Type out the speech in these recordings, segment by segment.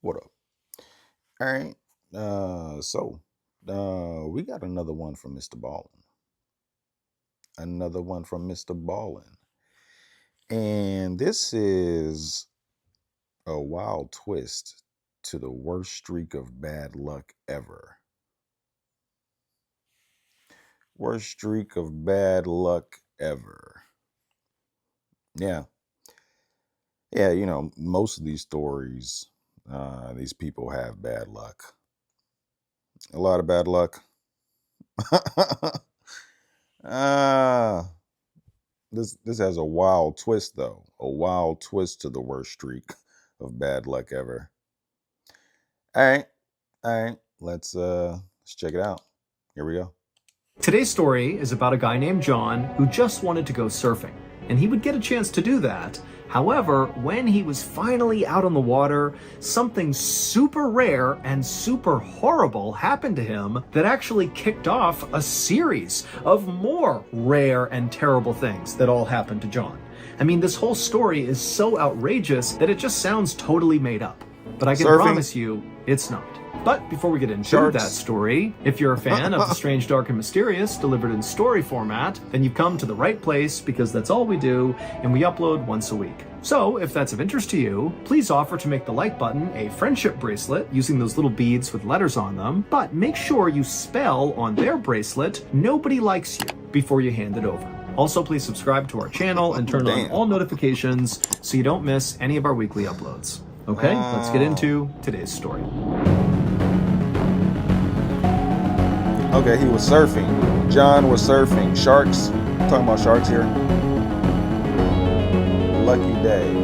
What up? All right. We got another one from Mr. Ballen. Another one from Mr. Ballen. And this is a wild twist to the worst streak of bad luck ever. Worst streak of bad luck ever. Yeah. Yeah, most of these stories, these people have bad luck. A lot of bad luck. uh this has a wild twist though. A wild twist to the worst streak of bad luck ever. All right. All right. Let's check it out. Here we go. Today's story is about a guy named John who just wanted to go surfing, and he would get a chance to do that. However, when he was finally out on the water, something super rare and super horrible happened to him that actually kicked off a series of more rare and terrible things that all happened to John. I mean, this whole story is so outrageous that it just sounds totally made up. But I can promise you, it's not. But before we get into that story, if you're a fan of the strange, dark, and mysterious delivered in story format, then you've come to the right place because that's all we do, and we upload once a week. So if that's of interest to you, please offer to make the like button a friendship bracelet using those little beads with letters on them, but make sure you spell on their bracelet, "Nobody likes you," before you hand it over. Also, please subscribe to our channel and turn on all notifications so you don't miss any of our weekly uploads. Okay, let's get into today's story. Okay, he was surfing. John was surfing. Sharks. I'm talking about sharks here. Lucky day.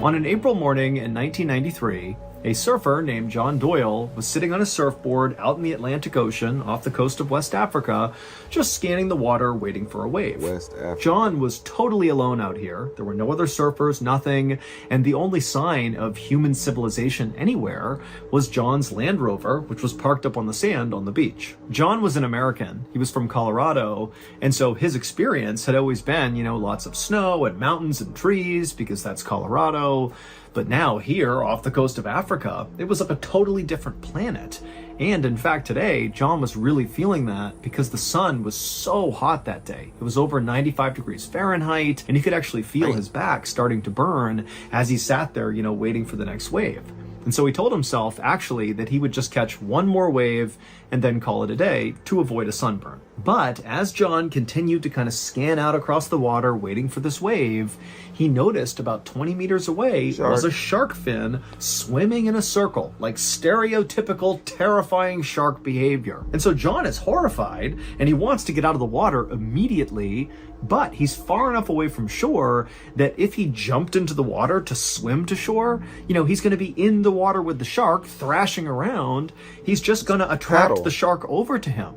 On an April morning in 1993, a surfer named John Doyle was sitting on a surfboard out in the Atlantic Ocean off the coast of West Africa, just scanning the water waiting for a wave. West Africa. John was totally alone out here. There were no other surfers, nothing, and the only sign of human civilization anywhere was John's Land Rover, which was parked up on the sand on the beach. John was an American. He was from Colorado, and so his experience had always been, lots of snow and mountains and trees, because that's Colorado. But now here, off the coast of Africa, it was like a totally different planet. And in fact, today, John was really feeling that because the sun was so hot that day. It was over 95 degrees Fahrenheit, and he could actually feel his back starting to burn as he sat there, waiting for the next wave. And so he told himself, actually, that he would just catch one more wave and then call it a day to avoid a sunburn. But as John continued to kind of scan out across the water waiting for this wave, he noticed about 20 meters away was a shark fin swimming in a circle, like stereotypical terrifying shark behavior. And so John is horrified and he wants to get out of the water immediately, but he's far enough away from shore that if he jumped into the water to swim to shore, he's going to be in the water with the shark thrashing around. He's just going to attract the shark over to him.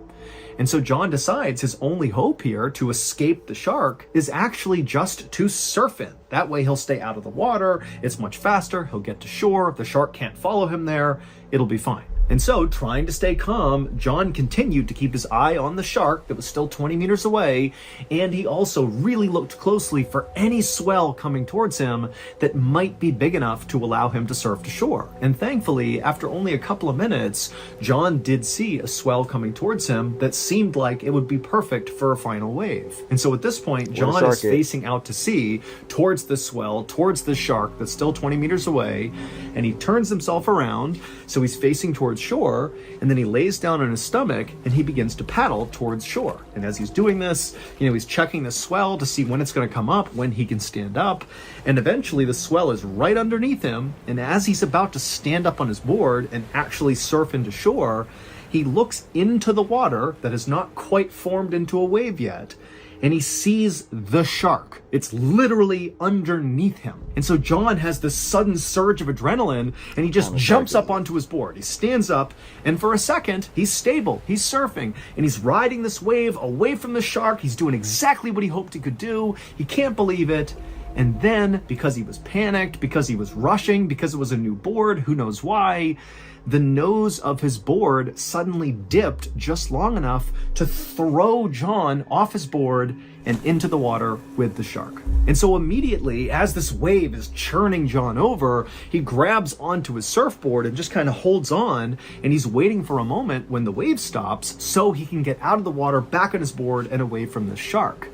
And so John decides his only hope here to escape the shark is actually just to surf in. That way he'll stay out of the water. It's much faster. He'll get to shore. The shark can't follow him there. It'll be fine. And so, trying to stay calm, John continued to keep his eye on the shark that was still 20 meters away, and he also really looked closely for any swell coming towards him that might be big enough to allow him to surf to shore. And thankfully, after only a couple of minutes, John did see a swell coming towards him that seemed like it would be perfect for a final wave. And so at this point, John is facing out to sea towards the swell, towards the shark that's still 20 meters away, and he turns himself around, so he's facing towards shore, and then he lays down on his stomach and he begins to paddle towards shore. And as he's doing this, he's checking the swell to see when it's going to come up, when he can stand up, and eventually the swell is right underneath him, and as he's about to stand up on his board and actually surf into shore, he looks into the water that has not quite formed into a wave yet, and he sees the shark. It's literally underneath him. And so John has this sudden surge of adrenaline, and he just jumps up onto his board. He stands up, and for a second, he's stable. He's surfing, and he's riding this wave away from the shark. He's doing exactly what he hoped he could do. He can't believe it. And then, because he was panicked, because he was rushing, because it was a new board, who knows why, the nose of his board suddenly dipped just long enough to throw John off his board and into the water with the shark. And so immediately, as this wave is churning John over, he grabs onto his surfboard and just kind of holds on, and he's waiting for a moment when the wave stops so he can get out of the water, back on his board, and away from the shark.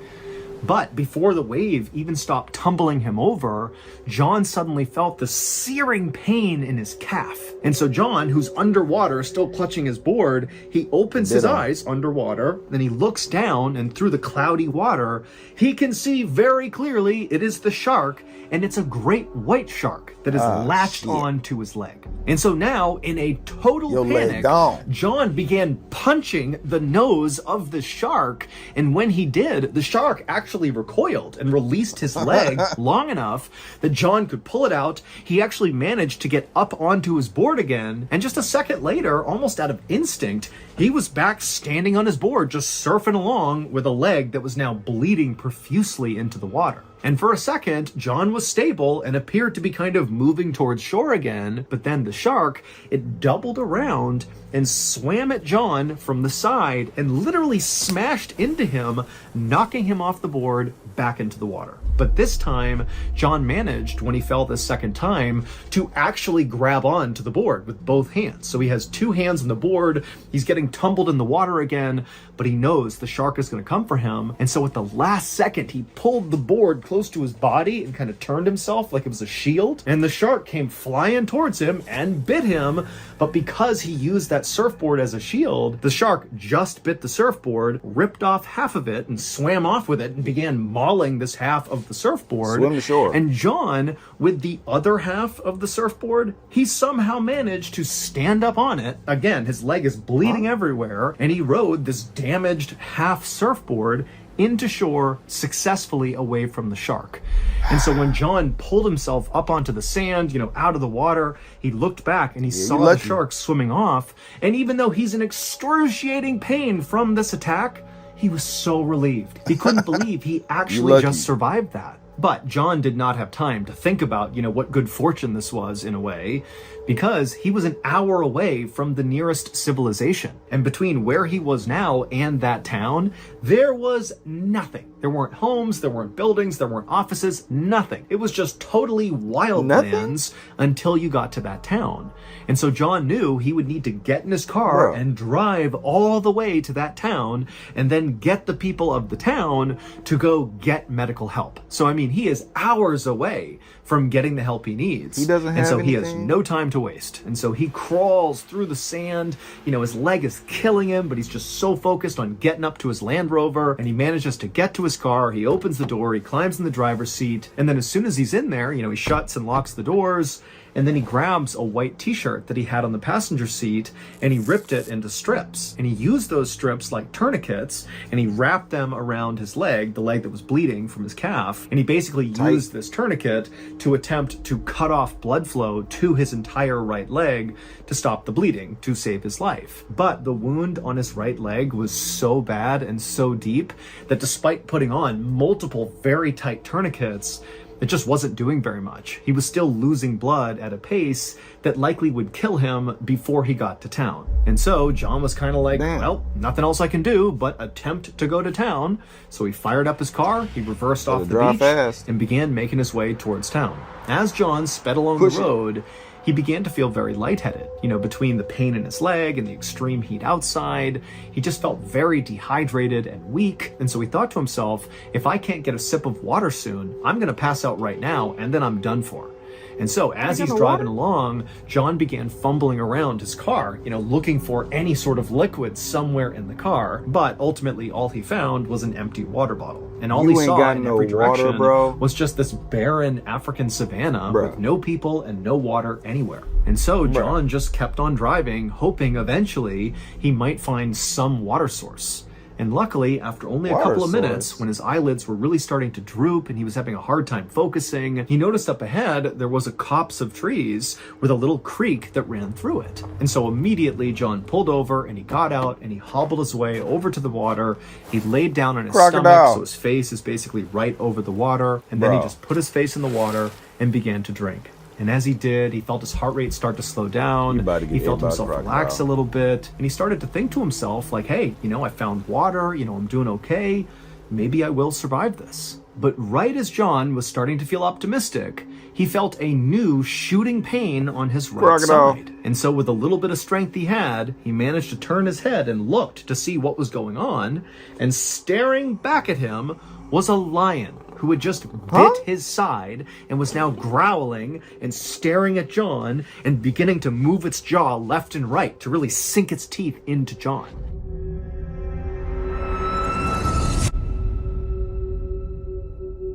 But before the wave even stopped tumbling him over, John suddenly felt the searing pain in his calf. And so John, who's underwater, still clutching his board, he opens his eyes underwater, then he looks down, and through the cloudy water, he can see very clearly it is the shark, and it's a great white shark that is latched on to his leg. And so now, in a total panic, John began punching the nose of the shark, and when he did, the shark actually recoiled and released his leg long enough that John could pull it out. He actually managed to get up onto his board again, and just a second later, almost out of instinct, he was back standing on his board, just surfing along with a leg that was now bleeding profusely into the water. And for a second, John was stable and appeared to be kind of moving towards shore again, but then the shark, it doubled around and swam at John from the side and literally smashed into him, knocking him off the board back into the water. But this time, John managed, when he fell this second time, to actually grab on to the board with both hands. So he has two hands on the board, he's getting tumbled in the water again, but he knows the shark is going to come for him. And so at the last second, he pulled the board close to his body and kind of turned himself like it was a shield. And the shark came flying towards him and bit him. But because he used that surfboard as a shield, the shark just bit the surfboard, ripped off half of it, and swam off with it and began mauling this half of the surfboard. Swim to shore. And John, with the other half of the surfboard, he somehow managed to stand up on it. Again, his leg is bleeding everywhere, and he rode this damaged half surfboard into shore successfully away from the shark. And so when John pulled himself up onto the sand, out of the water, he looked back and he saw the shark swimming off. And even though he's in excruciating pain from this attack, he was so relieved. He couldn't believe he actually just survived that. But John did not have time to think about, what good fortune this was in a way, because he was an hour away from the nearest civilization. And between where he was now and that town, there was nothing. There weren't homes, there weren't buildings, there weren't offices, nothing. It was just totally wild lands until you got to that town. And so John knew he would need to get in his car and drive all the way to that town and then get the people of the town to go get medical help. So, he is hours away from getting the help he needs. He doesn't have And so he anything. has no time to waste. And so he crawls through the sand. His leg is killing him, but he's just so focused on getting up to his Land Rover, and he manages to get to his car. He opens the door, he climbs in the driver's seat, and then as soon as he's in there, he shuts and locks the doors. And then he grabs a white t-shirt that he had on the passenger seat and he ripped it into strips. And he used those strips like tourniquets and he wrapped them around his leg, the leg that was bleeding from his calf. And he basically used this tourniquet to attempt to cut off blood flow to his entire right leg to stop the bleeding, to save his life. But the wound on his right leg was so bad and so deep that despite putting on multiple very tight tourniquets, it just wasn't doing very much. He was still losing blood at a pace that likely would kill him before he got to town. And so John was kind of like, well, nothing else I can do but attempt to go to town. So he fired up his car, he reversed off the beach, and began making his way towards town. As John sped along the road, he began to feel very lightheaded, between the pain in his leg and the extreme heat outside. He just felt very dehydrated and weak. And so he thought to himself, if I can't get a sip of water soon, I'm going to pass out right now and then I'm done for. And so as he's driving along, John began fumbling around his car, looking for any sort of liquid somewhere in the car. But ultimately, all he found was an empty water bottle. And all he saw in every direction was just this barren African savanna with no people and no water anywhere. And so John just kept on driving, hoping eventually he might find some water source. And luckily, after only a Water couple of minutes, source. when his eyelids were really starting to droop and he was having a hard time focusing, he noticed up ahead there was a copse of trees with a little creek that ran through it. And so immediately John pulled over and he got out and he hobbled his way over to the water. He laid down on his stomach, so his face is basically right over the water. And then he just put his face in the water and began to drink. And as he did, he felt his heart rate start to slow down. He felt himself relax a little bit. And he started to think to himself, like, hey, I found water. I'm doing okay. Maybe I will survive this. But right as John was starting to feel optimistic, he felt a new shooting pain on his right side. And so with a little bit of strength he had, he managed to turn his head and looked to see what was going on. And staring back at him was a lion who had just bit his side and was now growling and staring at John and beginning to move its jaw left and right to really sink its teeth into John.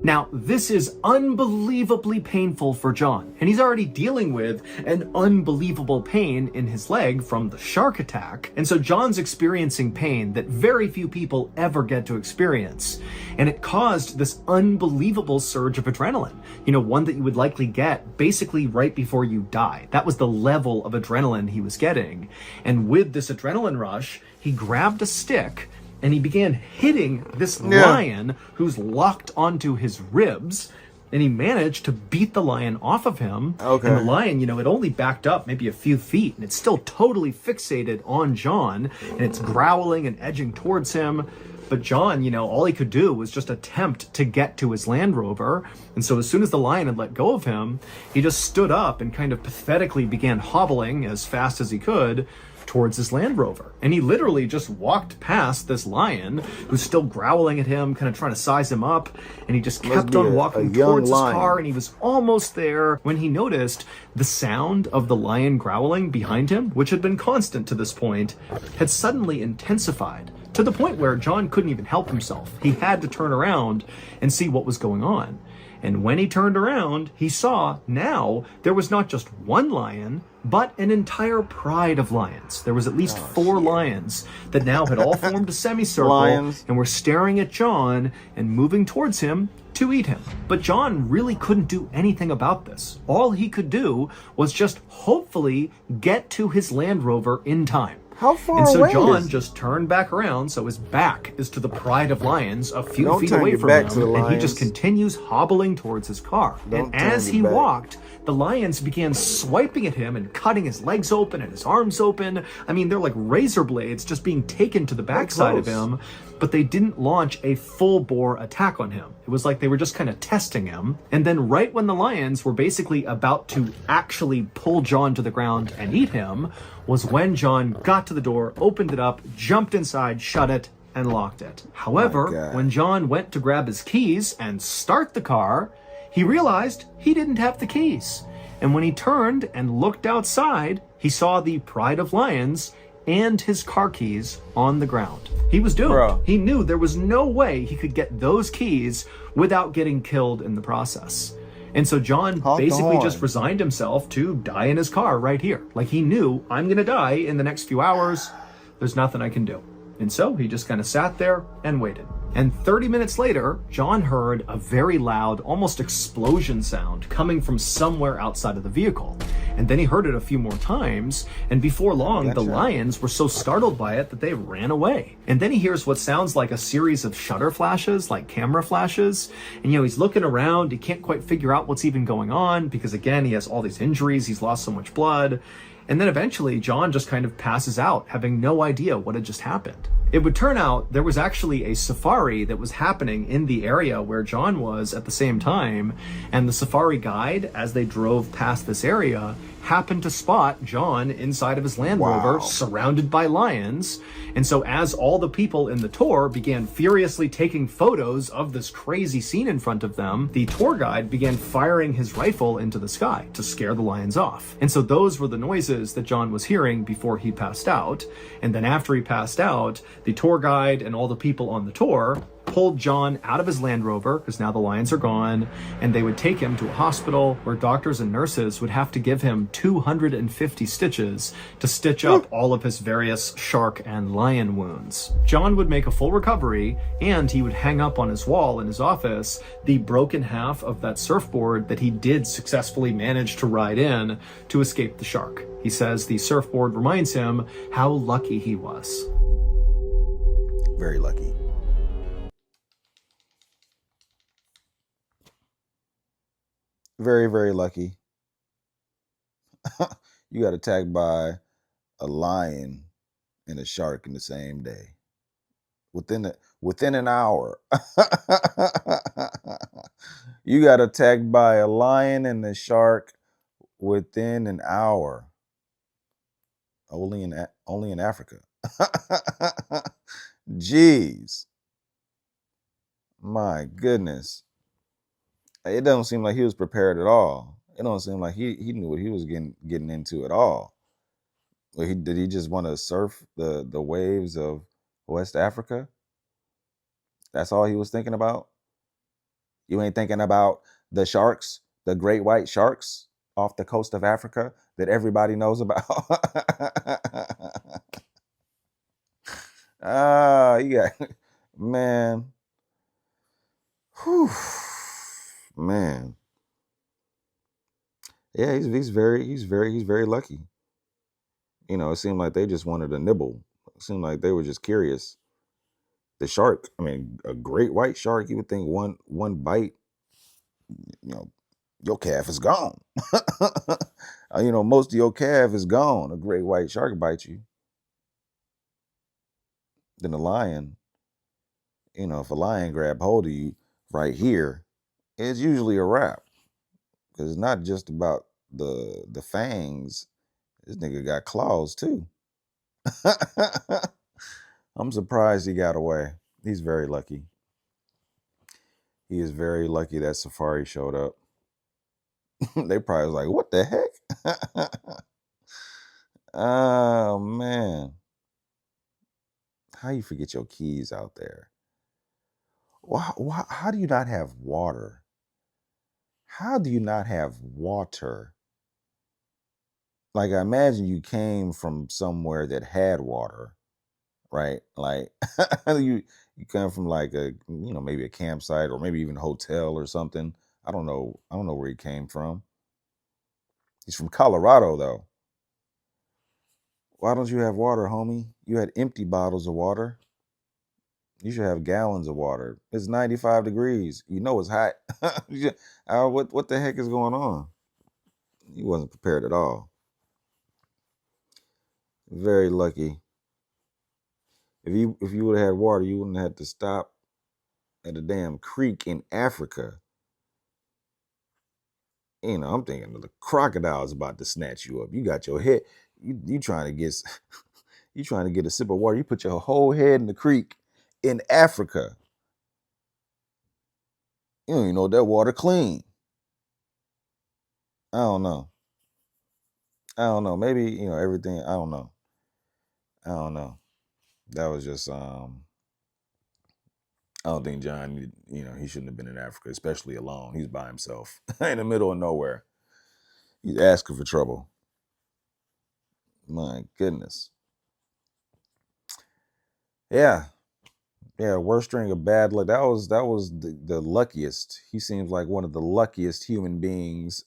Now, this is unbelievably painful for John, and he's already dealing with an unbelievable pain in his leg from the shark attack. And so John's experiencing pain that very few people ever get to experience. And it caused this unbelievable surge of adrenaline, one that you would likely get basically right before you die. That was the level of adrenaline he was getting. And with this adrenaline rush, he grabbed a stick and he began hitting this lion who's locked onto his ribs. And he managed to beat the lion off of him. And the lion, it only backed up maybe a few feet. And it's still totally fixated on John. And it's growling and edging towards him. But John, all he could do was just attempt to get to his Land Rover. And so as soon as the lion had let go of him, he just stood up and kind of pathetically began hobbling as fast as he could towards his Land Rover. And he literally just walked past this lion who's still growling at him, kind of trying to size him up. And he just kept on walking towards his car, and he was almost there when he noticed the sound of the lion growling behind him, which had been constant to this point, had suddenly intensified to the point where John couldn't even help himself. He had to turn around and see what was going on. And when he turned around, he saw now there was not just one lion, but an entire pride of lions. There was at least 4 lions that now had all formed a semicircle and were staring at John and moving towards him to eat him. But John really couldn't do anything about this. All he could do was just hopefully get to his Land Rover in time. How far away? And so away John just turned back around, so his back is to the pride of lions a few feet away from him, and he just continues hobbling towards his car. And as he walked, the lions began swiping at him and cutting his legs open and his arms open. I mean, they're like razor blades just being taken to the backside of him. But they didn't launch a full-bore attack on him. It was like they were just kind of testing him. And then right when the lions were basically about to actually pull John to the ground and eat him was when John got to the door, opened it up, jumped inside, shut it, and locked it. However, when John went to grab his keys and start the car, he realized he didn't have the keys. And when he turned and looked outside, he saw the pride of lions and his car keys on the ground. He was doomed. He knew there was no way he could get those keys without getting killed in the process. And so John basically just resigned himself to die in his car right here. Like he knew, I'm gonna die in the next few hours. There's nothing I can do. And so he just kind of sat there and waited. And 30 minutes later, John heard a very loud, almost explosion sound coming from somewhere outside of the vehicle. And then he heard it a few more times, and before long, the lions were so startled by it that they ran away. And then he hears what sounds like a series of shutter flashes, like camera flashes. And he's looking around, he can't quite figure out what's even going on, because again, he has all these injuries, he's lost so much blood. And then eventually, John just kind of passes out, having no idea what had just happened. It would turn out there was actually a safari that was happening in the area where John was at the same time, and the safari guide, as they drove past this area, happened to spot John inside of his Land Rover, surrounded by lions. And so as all the people in the tour began furiously taking photos of this crazy scene in front of them, the tour guide began firing his rifle into the sky to scare the lions off. And so those were the noises that John was hearing before he passed out. And then after he passed out, the tour guide and all the people on the tour pulled John out of his Land Rover, because now the lions are gone, and they would take him to a hospital where doctors and nurses would have to give him 250 stitches to stitch up all of his various shark and lion wounds. John would make a full recovery, and he would hang up on his wall in his office the broken half of that surfboard that he did successfully manage to ride in to escape the shark. He says the surfboard reminds him how lucky he was. Very lucky. Very, very lucky. You got attacked by a lion and a shark in the same day. Within an hour. You got attacked by a lion and a shark within an hour. Only in Africa. Jeez. My goodness. It doesn't seem like he was prepared at all. It don't seem like he knew what he was getting into at all. Did he just want to surf the waves of West Africa? That's all he was thinking about? You ain't thinking about the sharks, the great white sharks off the coast of Africa that everybody knows about? You got, man. Whew. Man. Yeah, he's very lucky. You know, it seemed like they just wanted a nibble. It seemed like they were just curious. The shark, I mean, a great white shark, you would think one bite, you know, your calf is gone. You know, most of your calf is gone. A great white shark bites you. Then a lion, you know, if a lion grab hold of you right here, it's usually a wrap. Because it's not just about the fangs. This nigga got claws too. I'm surprised he got away. He's very lucky. He is very lucky that Safari showed up. They probably was like, what the heck? Oh, man. How you forget your keys out there? How do you not have water? How do you not have water? Like, I imagine you came from somewhere that had water, right? Like, you come from like maybe a campsite or maybe even a hotel or something. I don't know. I don't know where he came from. He's from Colorado, though. Why don't you have water, homie? You had empty bottles of water. You should have gallons of water. It's 95 degrees. You know it's hot. What the heck is going on? He wasn't prepared at all. Very lucky. If you would have had water, you wouldn't have had to stop at a damn creek in Africa. You know, I'm thinking the crocodile's about to snatch you up. You got your head. You trying to get you trying to get a sip of water. You put your whole head in the creek in Africa. You don't even know that water clean. I don't know. I don't know. Maybe, everything. I don't know. I don't know. That was just I don't think John, he shouldn't have been in Africa, especially alone. He's by himself in the middle of nowhere. He's asking for trouble. My goodness. Yeah. Yeah, worst string of bad luck. That was the luckiest. He seems like one of the luckiest human beings.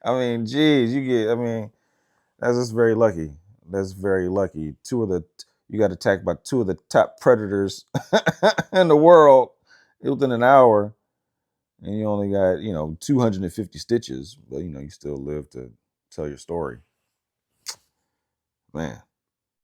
I mean, geez, that's just very lucky. That's very lucky. You got attacked by two of the top predators in the world within an hour, and you only got 250 stitches, but you still live to tell your story. Man.